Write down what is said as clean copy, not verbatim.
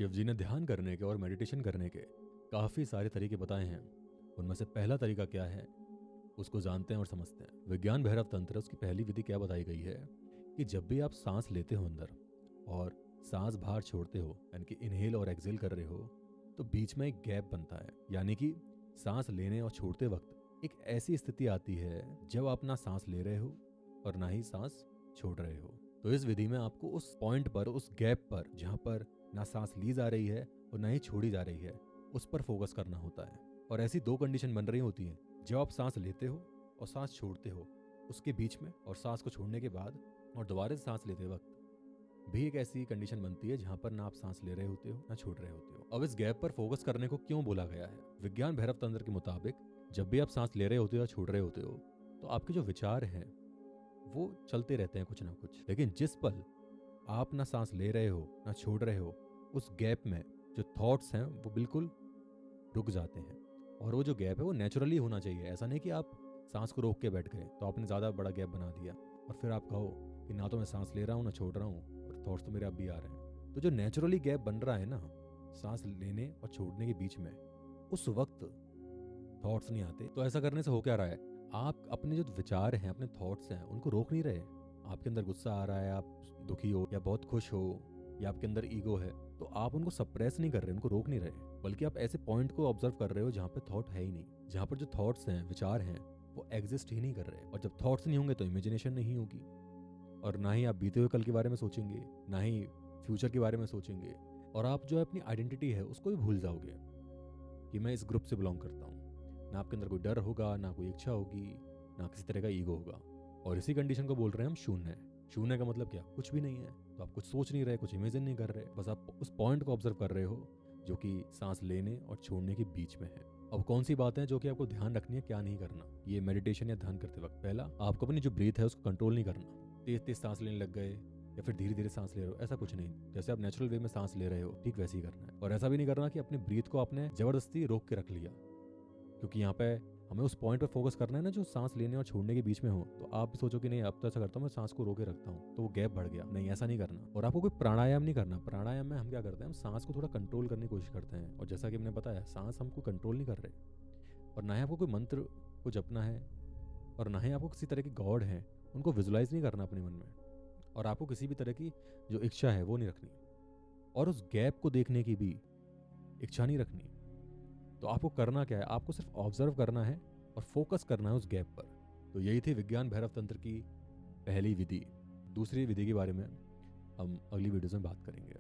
शिव जी ने ध्यान करने के और मेडिटेशन करने के काफ़ी सारे तरीके बताए हैं। उनमें से पहला तरीका क्या है उसको जानते हैं और समझते हैं। विज्ञान भैरव तंत्र उसकी पहली विधि क्या बताई गई है कि जब भी आप सांस लेते हो अंदर और सांस बाहर छोड़ते हो, यानी कि इनहेल और एक्सेल कर रहे हो, तो बीच में एक गैप बनता है। यानी कि सांस लेने और छोड़ते वक्त एक ऐसी स्थिति आती है जब आप ना सांस ले रहे हो और ना ही सांस छोड़ रहे हो। तो इस विधि में आपको उस पॉइंट पर, उस गैप पर, जहां पर ना सांस ली जा रही है और ना ही छोड़ी जा रही है, उस पर फोकस करना होता है। और ऐसी दो कंडीशन बन रही होती हैं, जब आप सांस लेते हो और सांस छोड़ते हो उसके बीच में, और सांस को छोड़ने के बाद और दोबारा से सांस लेते वक्त भी एक ऐसी कंडीशन बनती है जहां पर ना आप सांस ले रहे होते हो ना छोड़ रहे होते हो। अब इस गैप पर फोकस करने को क्यों बोला गया है? विज्ञान भैरव तंत्र के मुताबिक जब भी आप सांस ले रहे होते हो या छोड़ रहे होते हो तो आपके जो विचार हैं वो चलते रहते हैं कुछ ना कुछ, लेकिन जिस पल आप ना सांस ले रहे हो ना छोड़ रहे हो, उस गैप में जो थॉट्स हैं वो बिल्कुल रुक जाते हैं। और वो जो गैप है वो नेचुरली होना चाहिए। ऐसा नहीं कि आप सांस को रोक के बैठ गए तो आपने ज़्यादा बड़ा गैप बना दिया और फिर आप कहो कि ना तो मैं सांस ले रहा हूँ ना छोड़ रहा हूँ और थॉट्स तो मेरे अब भी आ रहे हैं। तो जो नेचुरली गैप बन रहा है ना सांस लेने और छोड़ने के बीच में, उस वक्त थॉट्स नहीं आते। तो ऐसा करने से हो क्या रहा है, आप अपने जो विचार हैं, अपने थॉट्स हैं, उनको रोक नहीं रहे। आपके अंदर गुस्सा आ रहा है, आप दुखी हो या बहुत खुश हो या आपके अंदर ईगो है, तो आप उनको सप्रेस नहीं कर रहे, उनको रोक नहीं रहे, बल्कि आप ऐसे पॉइंट को ऑब्जर्व कर रहे हो जहाँ पे थॉट है ही नहीं, जहाँ पर जो थॉट्स हैं, विचार हैं, वो एग्जिस्ट ही नहीं कर रहे। और जब थॉट्स नहीं होंगे तो इमेजिनेशन नहीं होगी, और ना ही आप बीते हुए कल के बारे में सोचेंगे, ना ही फ्यूचर के बारे में सोचेंगे, और आप जो अपनी आइडेंटिटी है उसको भी भूल जाओगे कि मैं इस ग्रुप से बिलोंग करता हूँ। ना आपके अंदर कोई डर होगा, ना कोई इच्छा होगी, ना किसी तरह का ईगो होगा। और इसी कंडीशन को बोल रहे हैं हम शून्य। शून्य का मतलब क्या? कुछ भी नहीं है। तो आप कुछ सोच नहीं रहे, कुछ इमेजिन नहीं कर रहे, बस आप उस पॉइंट को ऑब्जर्व कर रहे हो जो कि सांस लेने और छोड़ने के बीच में है। अब कौन सी बातें हैं जो कि आपको ध्यान रखनी है, क्या नहीं करना ये मेडिटेशन या ध्यान करते वक्त? पहला, आपको अपनी जो ब्रीथ है उसको कंट्रोल नहीं करना। तेज तेज सांस लेने लग गए या फिर धीरे धीरे सांस ले रहे हो, ऐसा कुछ नहीं। जैसे आप नेचुरल वे में सांस ले रहे हो ठीक वैसे ही करना है। और ऐसा भी नहीं करना कि अपनी ब्रीथ को आपने जबरदस्ती रोक के रख लिया, क्योंकि यहाँ पे हमें उस पॉइंट पर फोकस करना है ना जो सांस लेने और छोड़ने के बीच में हो। तो आप भी सोचो कि नहीं अब तो ऐसा करता हूँ मैं सांस को रोके रखता हूँ तो वो गैप बढ़ गया, नहीं ऐसा नहीं करना। और आपको कोई प्राणायाम नहीं करना। प्राणायाम में हम क्या करते हैं, हम सांस को थोड़ा कंट्रोल करने की कोशिश करते हैं, और जैसा कि मैंने बताया सांस हमको कंट्रोल नहीं कर रहे। और ना ही आपको कोई मंत्र को जपना है, और ना ही आपको किसी तरह के गॉड हैं उनको विजुलाइज नहीं करना अपने मन में, और आपको किसी भी तरह की जो इच्छा है वो नहीं रखनी, और उस गैप को देखने की भी इच्छा नहीं रखनी। तो आपको करना क्या है, आपको सिर्फ ऑब्जर्व करना है और फोकस करना है उस गैप पर। तो यही थी विज्ञान भैरव तंत्र की पहली विधि। दूसरी विधि के बारे में हम अगली वीडियोस में बात करेंगे।